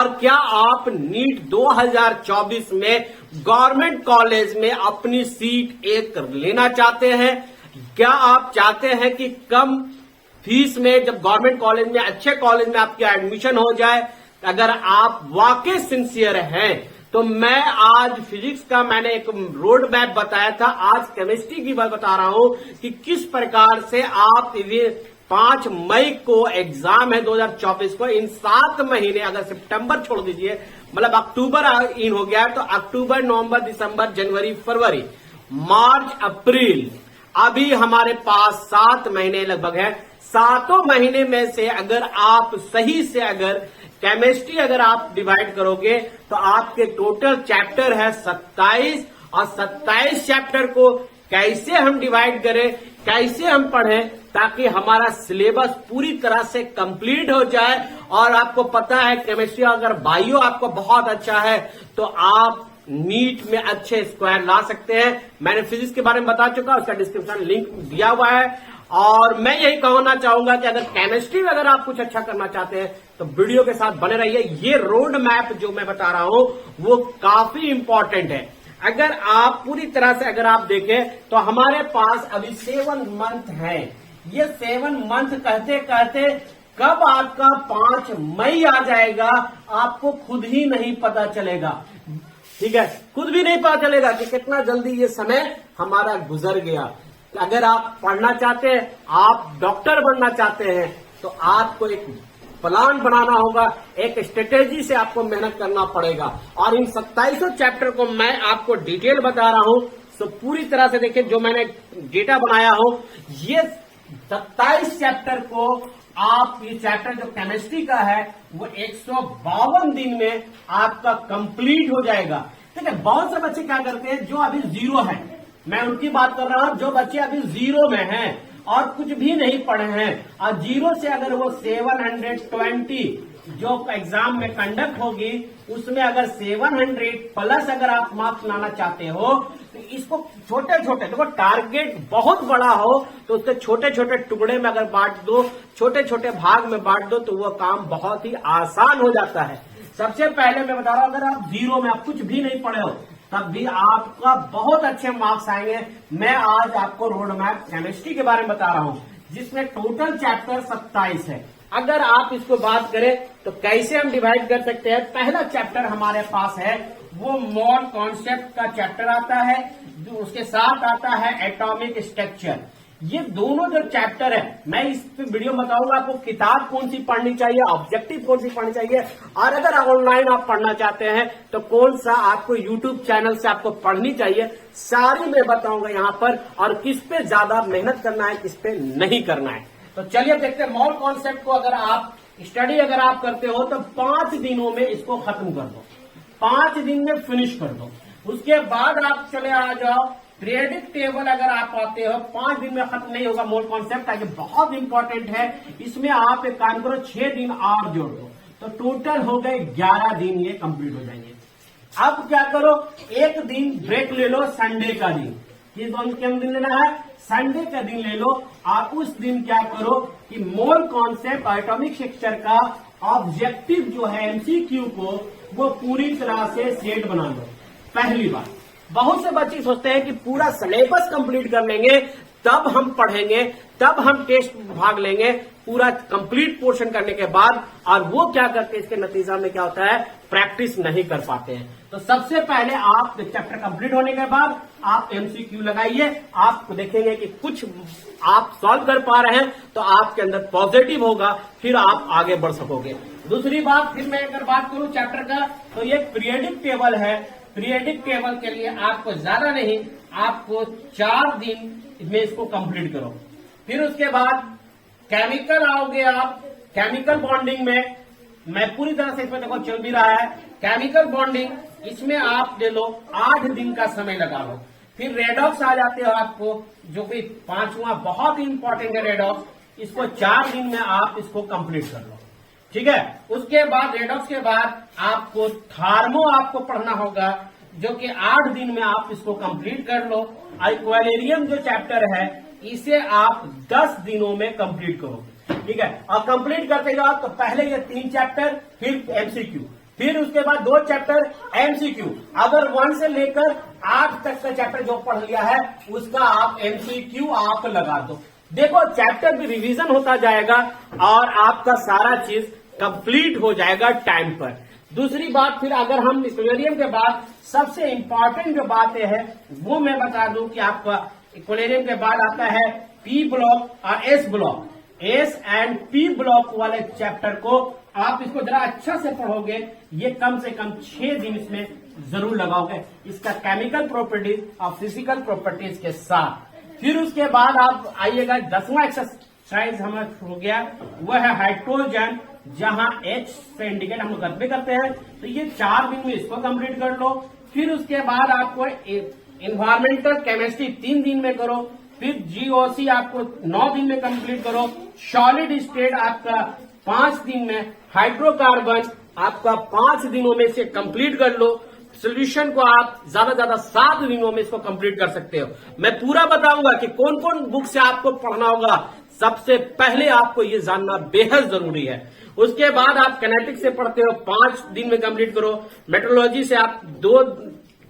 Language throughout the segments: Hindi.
और क्या आप नीट 2024 में गवर्नमेंट कॉलेज में अपनी सीट एक लेना चाहते हैं? क्या आप चाहते हैं कि कम फीस में जब गवर्नमेंट कॉलेज में अच्छे कॉलेज में आपकी एडमिशन हो जाए? अगर आप वाकई सिंसियर हैं तो मैं आज फिजिक्स का मैंने एक रोड मैप बताया था, आज केमिस्ट्री की बात बता रहा हूं कि किस प्रकार से आप 5 मई को एग्जाम है 2024 को। इन 7 महीने, अगर सितंबर छोड़ दीजिए, मतलब अक्टूबर इन हो गया तो अक्टूबर, नवंबर, दिसंबर, जनवरी, फरवरी, मार्च, अप्रैल, अभी हमारे पास 7 महीने लगभग है। 7 महीने में से अगर आप सही से अगर केमिस्ट्री अगर आप डिवाइड करोगे तो आपके टोटल चैप्टर है 27, और 27 चैप्टर को कैसे हम डिवाइड करें, कैसे हम पढ़ें ताकि हमारा सिलेबस पूरी तरह से कंप्लीट हो जाए। और आपको पता है केमिस्ट्री अगर बायो आपको बहुत अच्छा है तो आप नीट में अच्छे स्क्वायर ला सकते हैं। मैंने फिजिक्स के बारे में बता चुका, उसका डिस्क्रिप्शन लिंक दिया हुआ है। और मैं यही कहना चाहूंगा कि अगर केमिस्ट्री में अगर आप कुछ अच्छा करना चाहते हैं तो वीडियो के साथ बने रहिए। ये रोड मैप जो मैं बता रहा हूं वो काफी इंपॉर्टेंट है। अगर आप पूरी तरह से अगर आप देखें तो हमारे पास अभी 7 मंथ है। ये 7 मंथ कहते कहते कब आपका 5 मई आ जाएगा आपको खुद ही नहीं पता चलेगा। ठीक है, खुद भी नहीं पता चलेगा कि कितना जल्दी ये समय हमारा गुजर गया। अगर आप पढ़ना चाहते हैं, आप डॉक्टर बनना चाहते हैं तो आपको एक प्लान बनाना होगा, एक स्ट्रेटेजी से आपको मेहनत करना पड़ेगा। और इन 27 चैप्टर को मैं आपको डिटेल बता रहा हूं, तो पूरी तरह से देखिए जो मैंने डेटा बनाया हो। ये 27 चैप्टर को आप, ये चैप्टर जो केमिस्ट्री का है वो 152 दिन में आपका कंप्लीट हो जाएगा। ठीक है, बहुत से बच्चे क्या करते हैं जो अभी जीरो है, मैं उनकी बात कर रहा हूं, जो बच्चे अभी जीरो में हैं और कुछ भी नहीं पढ़े हैं, और जीरो से अगर वो 720 जो एग्जाम में कंडक्ट होगी उसमें अगर 700 प्लस अगर आप मार्क्स लाना चाहते हो तो इसको छोटे छोटे, देखो टारगेट बहुत बड़ा हो तो उसके छोटे छोटे टुकड़े में अगर बांट दो, छोटे छोटे भाग में बांट दो तो वो काम बहुत ही आसान हो जाता है। सबसे पहले मैं बता रहा हूं, अगर आप जीरो में, आप कुछ भी नहीं पढ़े हो, तब भी आपका बहुत अच्छे मार्क्स आएंगे। मैं आज आपको रोड मैप केमिस्ट्री के बारे में बता रहा हूं जिसमें टोटल चैप्टर 27 है। अगर आप इसको बात करें तो कैसे हम डिवाइड कर सकते हैं? पहला चैप्टर हमारे पास है वो मोल कॉन्सेप्ट का चैप्टर आता है, जो उसके साथ आता है एटॉमिक स्ट्रक्चर। ये दोनों जो चैप्टर है, मैं इस पे वीडियो बताऊंगा आपको किताब कौन सी पढ़नी चाहिए, ऑब्जेक्टिव कौन सी पढ़नी चाहिए, और अगर ऑनलाइन आप पढ़ना चाहते हैं तो कौन सा आपको यूट्यूब चैनल से आपको पढ़नी चाहिए, सारी मैं बताऊंगा यहाँ पर, और किस पे ज्यादा मेहनत करना है, किस पे नहीं करना है। तो चलिए देखते हैं। मोल कॉन्सेप्ट को अगर आप स्टडी अगर आप करते हो तो 5 दिनों में इसको खत्म कर दो, 5 दिन में फिनिश कर दो। उसके बाद आप चले आ जाओ पीरियडिक टेबल, अगर आप आते हो 5 दिन में खत्म नहीं होगा मोल कॉन्सेप्ट, ताकि बहुत इंपॉर्टेंट है। इसमें आप एक काम करो, 6 दिन और जोड़ दो तो टोटल हो गए 11 दिन, ये कंप्लीट हो जाएंगे। अब क्या करो, एक दिन ब्रेक ले लो, संडे का दिन। किस दिन लेना है? संडे का दिन ले लो, और उस दिन क्या करो कि मोल कॉन्सेप्ट एटॉमिक स्ट्रक्चर का ऑब्जेक्टिव जो है एमसीक्यू को वो पूरी तरह से सेट बना लो। पहली बात, बहुत से बच्चे सोचते हैं कि पूरा सिलेबस कंप्लीट कर लेंगे तब हम पढ़ेंगे, तब हम टेस्ट भाग लेंगे, पूरा कंप्लीट पोर्शन करने के बाद, और वो क्या करते हैं, इसके नतीजा में क्या होता है, प्रैक्टिस नहीं कर पाते हैं। तो सबसे पहले आप चैप्टर कंप्लीट होने के बाद आप एमसीक्यू लगाइए, आप देखेंगे कि कुछ आप सॉल्व कर पा रहे हैं तो आपके अंदर पॉजिटिव होगा, फिर आप आगे बढ़ सकोगे। दूसरी बात, फिर मैं अगर बात करूं चैप्टर का, तो ये पीरियडिक टेबल है। पीरियडिक टेबल के लिए आपको ज्यादा नहीं, आपको 4 दिन में इसको कंप्लीट करो। फिर उसके बाद केमिकल आओगे आप, केमिकल बॉन्डिंग में मैं पूरी तरह से इसमें देखो चल भी रहा है केमिकल बॉन्डिंग, इसमें आप ले लो 8 दिन का समय लगा लो। फिर रेडॉक्स आ जाते हो आपको, जो कि 5वां बहुत ही इंपॉर्टेंट है रेडॉक्स, इसको 4 दिन में आप इसको कंप्लीट कर लो। ठीक है, उसके बाद रेडॉक्स के बाद आपको थार्मो आपको पढ़ना होगा, जो कि 8 दिन में आप इसको कंप्लीट कर लो। इक्विलिब्रियम जो चैप्टर है इसे आप 10 दिनों में कंप्लीट करोगे। ठीक है, और कंप्लीट करते जाओ तो पहले ये 3 चैप्टर, फिर एमसीक्यू, फिर उसके बाद 2 चैप्टर एमसीक्यू। अगर 1 से लेकर 8 तक का चैप्टर जो पढ़ लिया है उसका आप एमसीक्यू आप लगा दो। देखो चैप्टर भी रिवीजन होता जाएगा और आपका सारा चीज कंप्लीट हो जाएगा टाइम पर। दूसरी बात, फिर अगर हम इक्वेरियम के बाद सबसे इंपॉर्टेंट जो बातें है वो मैं बता दूं कि आपका इक्वेरियम के बाद आता है पी ब्लॉक और S block. S and P block वाले चैप्टर को आप इसको जरा अच्छा से पढ़ोगे, ये कम से कम 6 दिन इसमें जरूर लगाओगे, इसका केमिकल प्रॉपर्टीज और फिजिकल प्रॉपर्टीज के साथ। फिर उसके बाद आप आइएगा 10वां एक्सरसाइज हमारा हो गया, वह है हाइड्रोजन, जहां H से इंडिकेट हम लोग घर पे करते हैं, तो ये 4 दिन में इसको कंप्लीट कर लो। फिर उसके बाद आपको इन्वायरमेंटल केमिस्ट्री 3 दिन में करो। फिर जीओसी आपको 9 दिन में कंप्लीट करो। सॉलिड स्टेट आपका 5 दिन में, हाइड्रोकार्बन आपका 5 दिनों में से कंप्लीट कर लो। सोल्यूशन को आप ज्यादा 7 दिनों में इसको कंप्लीट कर सकते हो। मैं पूरा बताऊंगा कि कौन कौन बुक से आपको पढ़ना होगा, सबसे पहले आपको ये जानना बेहद जरूरी है। उसके बाद आप कैनेटिक्स से पढ़ते हो, 5 दिन में कंप्लीट करो। मेट्रोलॉजी से आप 2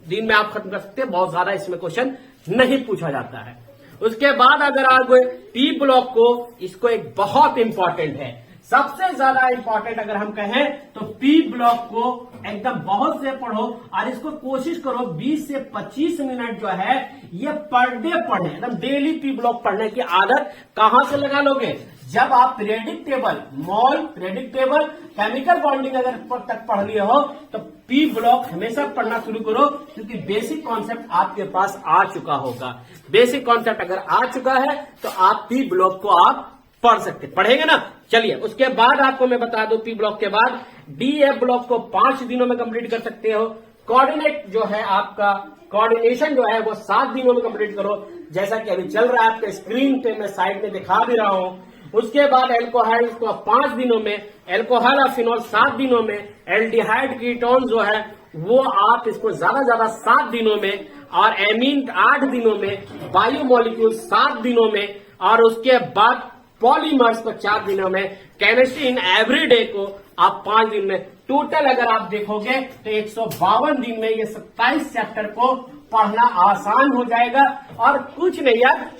दिन में आप खत्म कर सकते हैं, बहुत ज्यादा इसमें क्वेश्चन नहीं पूछा जाता है। उसके बाद अगर आप पी ब्लॉक को, इसको एक बहुत इंपॉर्टेंट है, सबसे ज्यादा इंपॉर्टेंट अगर हम कहें तो पी ब्लॉक को एकदम बहुत से पढ़ो और इसको कोशिश करो 20 से 25 मिनट जो है ये पर डे पढ़े। एकदम डेली पी ब्लॉक पढ़ने की आदत कहां से लगा लोगे, जब आप periodic table, mall periodic table, chemical bonding अगर तक पढ़ लिए हो तो पी ब्लॉक हमेशा पढ़ना शुरू करो, क्योंकि बेसिक कॉन्सेप्ट आपके पास आ चुका होगा। बेसिक कॉन्सेप्ट अगर आ चुका है तो आप पी ब्लॉक को आप पढ़ सकते, पढ़ेंगे ना। चलिए उसके बाद आपको मैं बता दूं, पी ब्लॉक के बाद डीएफ ब्लॉक को 5 दिनों में कंप्लीट कर सकते हो। कोऑर्डिनेट जो है आपका, कोऑर्डिनेशन जो है वो 7 दिनों में कंप्लीट करो, जैसा कि अभी चल रहा है आपके स्क्रीन पे, मैं साइड में दिखा भी रहा हूं। उसके बाद एल्कोहल को 5 दिनों में, एल्कोहल और फिनॉल 7 दिनों में, एल्डिहाइड कीटोन जो है वो आप इसको ज्यादा 7 दिनों में, और एमीन 8 दिनों में, बायोमोलिक्यूल 7 दिनों में, और उसके बाद पॉलीमर्स को 4 दिनों में, केमिस्ट्री इन एवरीडे को आप 5 दिन में। टोटल अगर आप देखोगे तो 152 दिन में ये 27 चैप्टर को पढ़ना आसान हो जाएगा। और कुछ नहीं यार,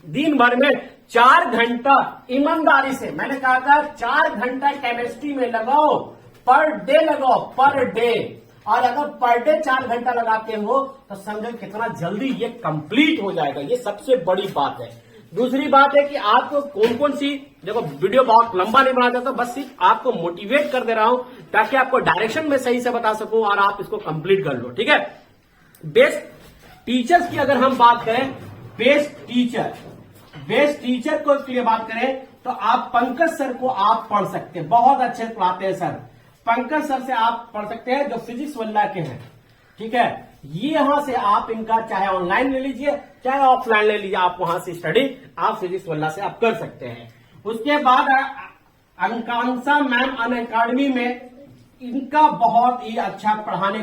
दिन भर में 4 घंटा ईमानदारी से, मैंने कहा था 4 घंटा केमिस्ट्री में लगाओ, पर डे लगाओ, पर डे। और अगर पर डे 4 घंटा लगाते हो तो समझो कितना जल्दी ये कंप्लीट हो जाएगा, ये सबसे बड़ी बात है। दूसरी बात है कि आपको कौन कौन सी, देखो वीडियो बहुत लंबा नहीं बना जाता, बस सिर्फ आपको मोटिवेट कर दे रहा हूं ताकि आपको डायरेक्शन में सही से बता सकूं और आप इसको कंप्लीट कर लो, ठीक है। बेस्ट टीचर्स की अगर हम बात करें, बेस्ट टीचर को के लिए बात करें तो आप पंकज सर को आप पढ़ सकते हैं, बहुत अच्छे पढ़ाते हैं सर। पंकज सर से आप पढ़ सकते हैं जो फिजिक्स वल्ला के हैं, ठीक है। ये यहां से आप इनका चाहे ऑनलाइन ले लीजिए चाहे ऑफलाइन ले लीजिए, आप वहां से स्टडी आप फिजिक्स वल्ला से आप कर सकते हैं। उसके बाद आकांक्षा मैम अनअकैडमी में, इनका बहुत ही अच्छा पढ़ाने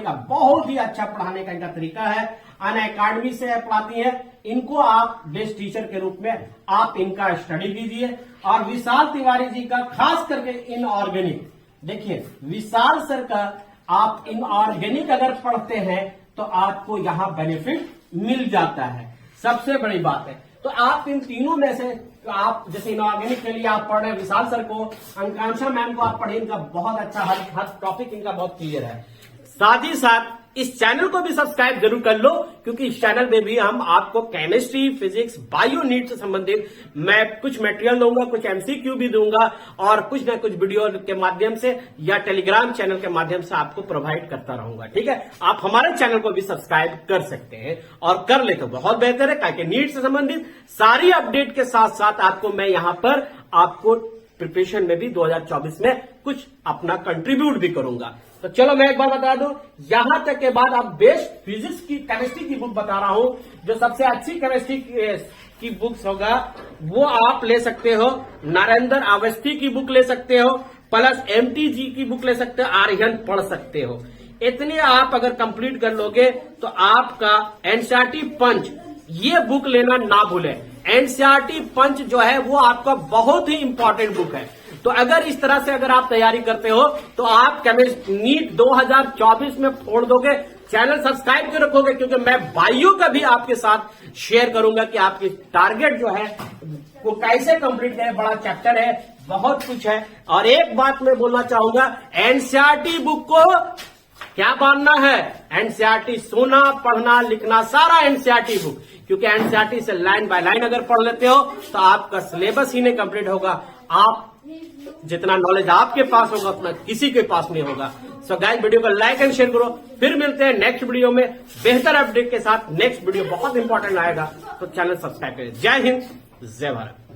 का इनका तरीका है। अनअकैडमी से पढ़ाती है, इनको आप बेस्ट टीचर के रूप में आप इनका स्टडी कीजिए। और विशाल तिवारी जी का खास करके इनऑर्गेनिक, देखिए विशाल सर का आप इनऑर्गेनिक अगर पढ़ते हैं तो आपको यहां बेनिफिट मिल जाता है, सबसे बड़ी बात है। तो आप इन तीनों में से, तो आप जैसे इनऑर्गेनिक के लिए आप पढ़ रहे हैं विशाल सर को, आकांक्षा मैम को आप पढ़े, इनका बहुत अच्छा हर टॉपिक इनका बहुत क्लियर है। साथ ही साथ इस चैनल को भी सब्सक्राइब जरूर कर लो, क्योंकि इस चैनल पे भी हम आपको केमिस्ट्री, फिजिक्स, बायो नीट से संबंधित मैं कुछ मटेरियल दूंगा, कुछ एमसीक्यू भी दूंगा, और कुछ ना कुछ वीडियो के माध्यम से या टेलीग्राम चैनल के माध्यम से आपको प्रोवाइड करता रहूंगा, ठीक है। आप हमारे चैनल को भी सब्सक्राइब कर सकते हैं, और कर ले तो बहुत बेहतर है, ताकि नीट से संबंधित सारी अपडेट के साथ साथ आपको मैं यहां पर आपको प्रिपरेशन में भी 2024 में कुछ अपना कंट्रीब्यूट भी करूंगा। तो चलो मैं एक बार बता दूं, यहां तक के बाद आप बेस्ट फिजिक्स की, केमिस्ट्री की बुक बता रहा हूं, जो सबसे अच्छी केमिस्ट्री की बुक्स होगा वो आप ले सकते हो। नरेंद्र अवस्थी की बुक ले सकते हो, प्लस एमटीजी की बुक ले सकते हो, आर्यन पढ़ सकते हो। इतने आप अगर कंप्लीट कर लोगे तो आपका एनसीईआरटी पंच, ये बुक लेना ना भूलें। एनसीईआरटी पंच जो है वो आपका बहुत ही इंपॉर्टेंट बुक है। तो अगर इस तरह से अगर आप तैयारी करते हो तो आप केमिस्ट्री नीट 2024 में फोड़ दोगे। चैनल सब्सक्राइब क्यों रखोगे? क्योंकि मैं बायो का भी आपके साथ शेयर करूंगा कि आपकी टारगेट जो है वो कैसे कंप्लीट करें। बड़ा चैप्टर है, बहुत कुछ है। और एक बात मैं बोलना चाहूंगा, एनसीईआरटी बुक को क्या मानना है? एनसीईआरटी सुना, पढ़ना, लिखना सारा एनसीईआरटी बुक, क्योंकि एनसीईआरटी से लाइन बाय लाइन अगर पढ़ लेते हो तो आपका सिलेबस ही नहीं कंप्लीट होगा। आप जितना नॉलेज आपके पास होगा उतना किसी के पास नहीं होगा। सो गाइस, वीडियो को लाइक एंड शेयर करो। फिर मिलते हैं नेक्स्ट वीडियो में बेहतर अपडेट के साथ। नेक्स्ट वीडियो बहुत इंपॉर्टेंट आएगा, तो चैनल सब्सक्राइब करें। जय हिंद, जय भारत।